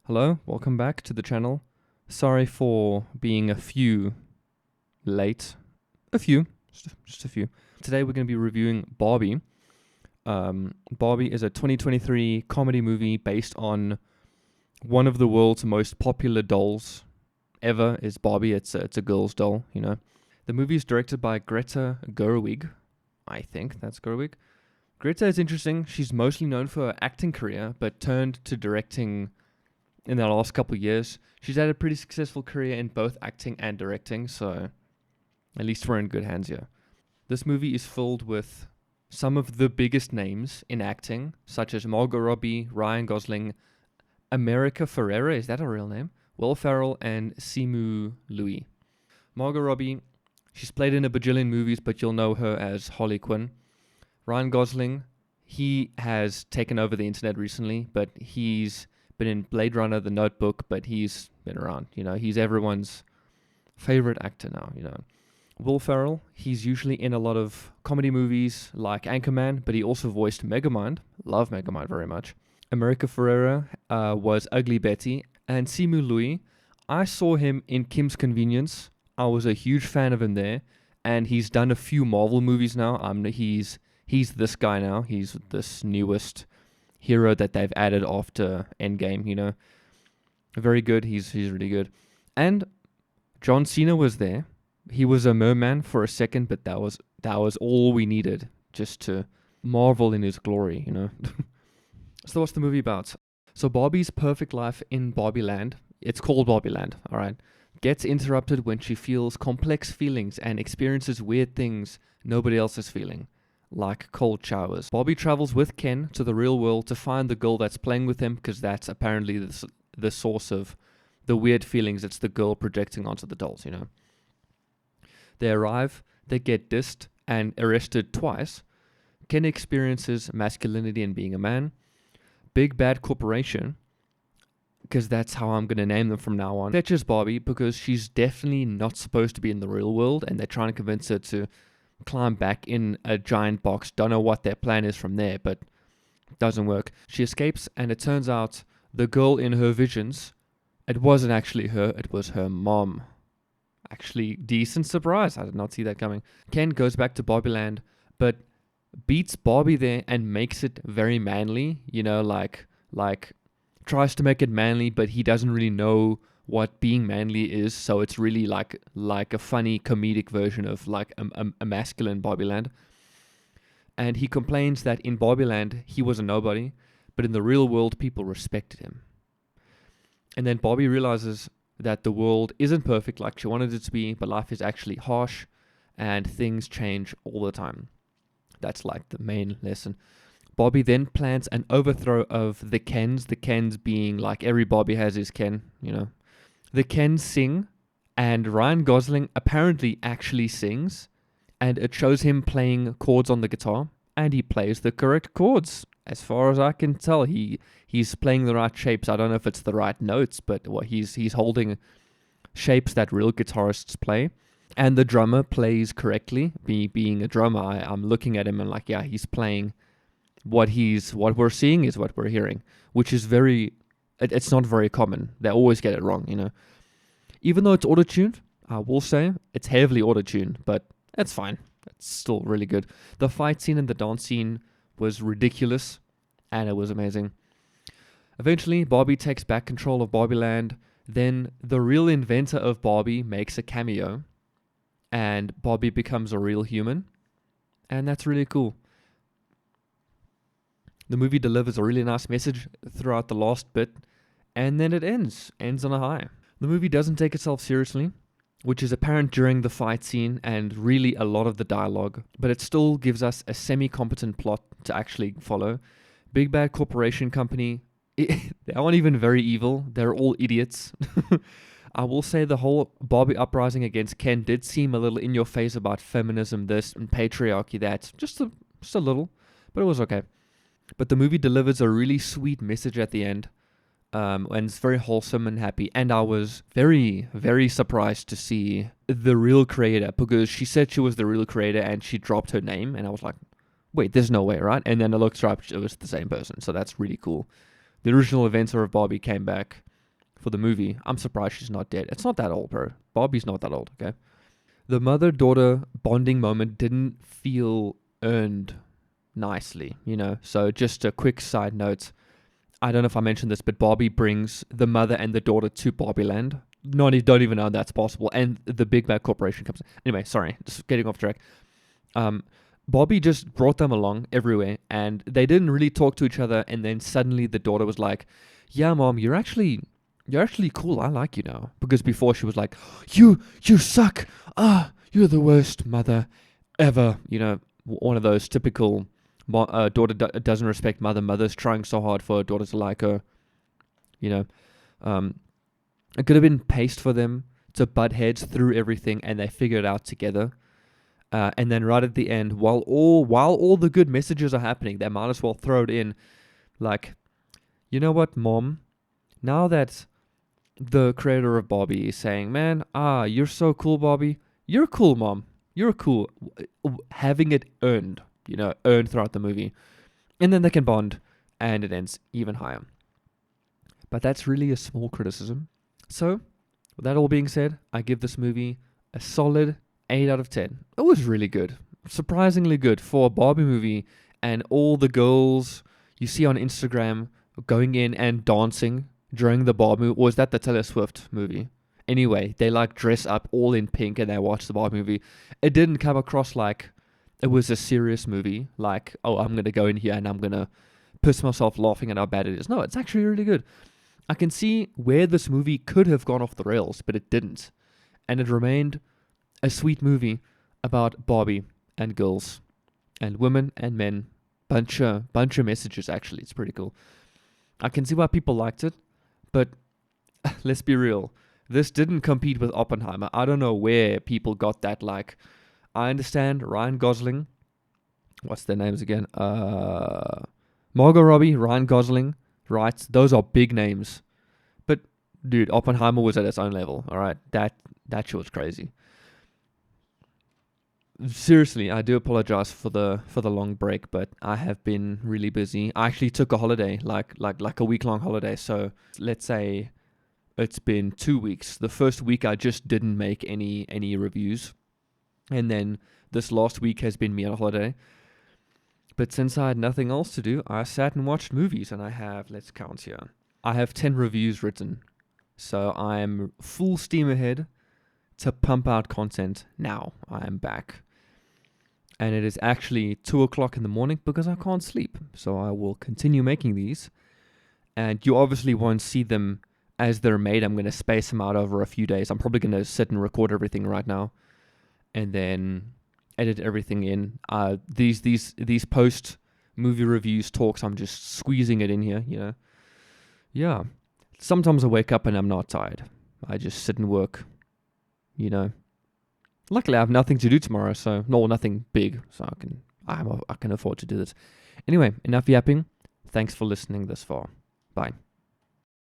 Hello, welcome back to the channel. Sorry for being a few late. A few, just a few. Today we're going to be reviewing Barbie. Barbie is a 2023 comedy movie based on one of the world's most popular dolls ever. Is Barbie. It's a girl's doll, you know. The movie is directed by Greta Gerwig. I think that's Gerwig. Greta is interesting. She's mostly known for her acting career, but turned to directing in the last couple of years. She's had a pretty successful career in both acting and directing, so at least we're in good hands here. This movie is filled with some of the biggest names in acting, such as Margot Robbie, Ryan Gosling, America Ferrera, is that a real name? Will Ferrell, and Simu Louis. Margot Robbie, she's played in a bajillion movies, but you'll know her as Harley Quinn. Ryan Gosling, he has taken over the internet recently, but he's been in Blade Runner, The Notebook, but he's been around, you know. He's everyone's favorite actor now, you know. Will Ferrell, he's usually in a lot of comedy movies like Anchorman, but he also voiced Megamind. Love Megamind very much. America Ferrera was Ugly Betty. And Simu Louis, I saw him in Kim's Convenience. I was a huge fan of him there. And he's done a few Marvel movies now. He's this guy now. He's this newest hero that they've added after Endgame, you know. Very good. He's really good. And John Cena was there. He was a merman for a second, but that was all we needed just to marvel in his glory, you know. So what's the movie about? So Barbie's perfect life in Barbie Land, it's called Barbie Land, all right, gets interrupted when she feels complex feelings and experiences weird things nobody else is feeling, like cold showers. Barbie travels with Ken to the real world to find the girl that's playing with him, because that's apparently the source of the weird feelings. It's the girl projecting onto the dolls, you know. They arrive, they get dissed and arrested twice. Ken experiences masculinity and being a man. Big Bad Corporation, because that's how I'm going to name them from now on, fetches Barbie because she's definitely not supposed to be in the real world, and they're trying to convince her to climb back in a giant box. Don't know what their plan is from there, but it doesn't work. She escapes, and it turns out the girl in her visions, it wasn't actually her, it was her mom. Actually, decent surprise. I did not see that coming. Ken goes back to Barbie Land, but beats Barbie there and makes it very manly, you know, like tries to make it manly, but he doesn't really know what being manly is, so it's really like a funny comedic version of like a masculine Barbie Land. And he complains that in Barbie Land he was a nobody, but in the real world people respected him. And then Barbie realizes that the world isn't perfect like she wanted it to be, but life is actually harsh and things change all the time. That's like the main lesson. Barbie then plans an overthrow of the Kens being like every Barbie has his Ken, you know. The Kens sing, and Ryan Gosling apparently actually sings, and it shows him playing chords on the guitar, and he plays the correct chords. As far as I can tell, he's playing the right shapes. I don't know if it's the right notes, but he's holding shapes that real guitarists play. And the drummer plays correctly. Being a drummer, I'm looking at him and like, yeah, he's playing what we're seeing is what we're hearing, which is it's not very common. They always get it wrong, you know. Even though it's auto-tuned, I will say it's heavily auto-tuned, but it's fine. It's still really good. The fight scene and the dance scene was ridiculous, and it was amazing. Eventually, Barbie takes back control of Barbie Land. Then the real inventor of Barbie makes a cameo, and Barbie becomes a real human, and that's really cool. The movie delivers a really nice message throughout the last bit, and then it ends on a high. The movie doesn't take itself seriously, which is apparent during the fight scene and really a lot of the dialogue, but it still gives us a semi-competent plot to actually follow. Big Bad Corporation Company, they aren't even very evil, they're all idiots. I will say the whole Barbie uprising against Ken did seem a little in your face about feminism this and patriarchy that, just a little, but it was okay. But the movie delivers a really sweet message at the end, and it's very wholesome and happy. And I was very, very surprised to see the real creator, because she said she was the real creator and she dropped her name, and I was like, wait, there's no way, right? And then I looked up, it was the same person, so that's really cool. The original inventor of Barbie came back, for the movie. I'm surprised she's not dead. It's not that old, bro. Barbie's not that old, okay? The mother-daughter bonding moment didn't feel earned nicely, So just a quick side note. I don't know if I mentioned this, but Barbie brings the mother and the daughter to Barbie Land. Don't even know that's possible. And the Big Bad Corporation comes. Anyway, sorry, just getting off track. Barbie just brought them along everywhere, and they didn't really talk to each other. And then suddenly the daughter was like, "Yeah, mom, you're actually cool. I like you now." Because before she was like, "You suck. You're the worst mother ever." One of those typical daughter doesn't respect mother. Mother's trying so hard for her daughter to like her. It could have been paced for them to butt heads through everything, and they figure it out together. And then right at the end, while all the good messages are happening, they might as well throw it in, like, you know what, mom? Now that the creator of Barbie is saying, man, you're so cool, Barbie. You're cool, mom. You're cool. Having it earned throughout the movie. And then they can bond, and it ends even higher. But that's really a small criticism. So, with that all being said, I give this movie a solid 8 out of 10. It was really good. Surprisingly good for a Barbie movie, and all the girls you see on Instagram going in and dancing during the Barbie movie. Or is that the Taylor Swift movie? Anyway, they dress up all in pink and they watch the Barbie movie. It didn't come across like it was a serious movie. Like, oh, I'm going to go in here and I'm going to piss myself laughing at how bad it is. No, it's actually really good. I can see where this movie could have gone off the rails, but it didn't. And it remained a sweet movie about Barbie and girls and women and men. Bunch of messages, actually. It's pretty cool. I can see why people liked it, but let's be real. This didn't compete with Oppenheimer. I don't know where people got that. I understand Ryan Gosling. What's their names again? Margot Robbie, Ryan Gosling, right? Those are big names. But, dude, Oppenheimer was at its own level, all right? That shit was crazy. Seriously, I do apologize for the long break, but I have been really busy. I actually took a holiday, like a week-long holiday. So let's say it's been 2 weeks. The first week I just didn't make any reviews, and then this last week has been me on holiday. But since I had nothing else to do, I sat and watched movies, and I have, let's count here, I have 10 reviews written. So I'm full steam ahead to pump out content now. I am back. And it is actually 2 o'clock in the morning because I can't sleep. So I will continue making these. And you obviously won't see them as they're made. I'm going to space them out over a few days. I'm probably going to sit and record everything right now, and then edit everything in. These post movie reviews talks, I'm just squeezing it in here, Yeah. Sometimes I wake up and I'm not tired. I just sit and work, Luckily, I have nothing to do tomorrow, so nothing big, so I can afford to do this. Anyway, enough yapping. Thanks for listening this far. Bye.